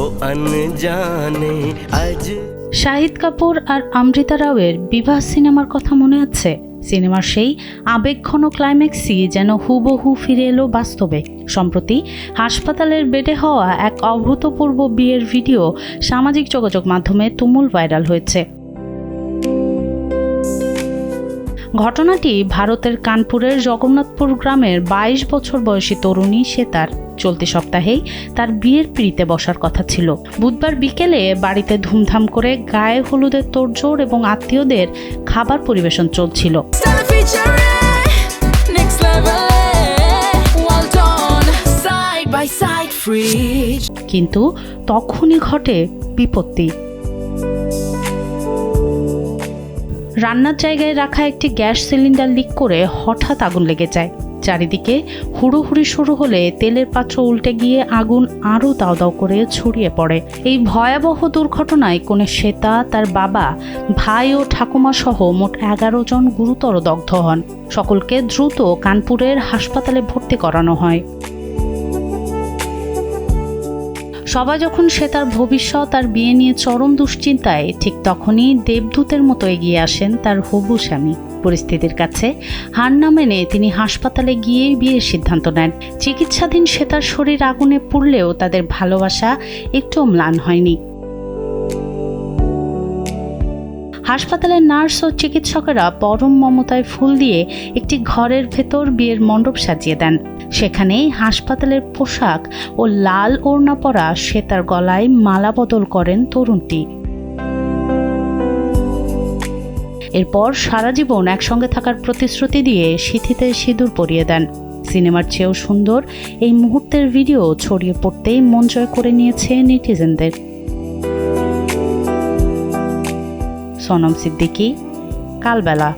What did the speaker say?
अनजाने आज। শাহিদ কাপুর আর অমৃতা রাওয়ের বিবাহ সিনেমার কথা মনে আছে? সিনেমার সেই আবেগঘন ক্লাইম্যাক্সই যেন হুবহু ফিরে এলো বাস্তবে। সম্প্রতি হাসপাতালের বেডে হওয়া এক অভূতপূর্ব বিয়ের ভিডিও সামাজিক যোগাযোগ মাধ্যমে তুমুল ভাইরাল হয়েছে। ঘটনাটি ভারতের কানপুরের জগন্নাথপুর গ্রামের ২২ বছর বয়সী তরুণী শ্বেতার। চলতি সপ্তাহেই তার বিয়ের পিঁড়িতে বসার কথা ছিল। বুধবার বিকেলে বাড়িতে ধুমধাম করে গায়ে হলুদের তোড়জোড় এবং আত্মীয়দের খাবার পরিবেশন চলছিল। কিন্তু তখনই ঘটে বিপত্তি। রান্নার জায়গায় রাখা একটি গ্যাস সিলিন্ডার লিক করে হঠাৎ আগুন লেগে যায়। চারিদিকে হুড়োহুড়ি শুরু হলে তেলের পাত্র উল্টে গিয়ে আগুন আরও দাও দাও করে ছড়িয়ে পড়ে। এই ভয়াবহ দুর্ঘটনায় কনে শ্বেতা, তার বাবা, ভাই ও ঠাকুমা সহ মোট ১১ জন গুরুতর দগ্ধ হন। সকলকে দ্রুত কানপুরের হাসপাতালে ভর্তি করানো হয়। সবাই যখন শ্বেতার ভবিষ্যৎ আর বিয়ে নিয়ে চরম দুশ্চিন্তায়, ঠিক তখনই দেবদূতের মতো এগিয়ে আসেন তার হবু স্বামী। পরিস্থিতির কাছে হার না মেনে তিনি হাসপাতালে গিয়ে বিয়ের সিদ্ধান্ত নেন। চিকিৎসাধীন শ্বেতার শরীর আগুনে পুড়লেও তাদের ভালোবাসা একটুও ম্লান হয়নি। হাসপাতালের নার্স ও চিকিৎসকেরা পরম মমতায় ফুল দিয়ে একটি ঘরের ভেতর বিয়ের মণ্ডপ সাজিয়ে দেন। সেখানেই হাসপাতালের পোশাক ও লাল ওড়না পরা শ্বেতার গলায় মালা বদল করেন তরুণটি। এরপর সারা জীবন একসঙ্গে থাকার প্রতিশ্রুতি দিয়ে সিঁথিতে সিঁদুর পরিয়ে দেন। সিনেমার চেয়েও সুন্দর এই মুহূর্তের ভিডিও ছড়িয়ে পড়তেই মন জয় করে নিয়েছে নেটিজেনদের। সোনম সিদ্দিকী, কালবেলা।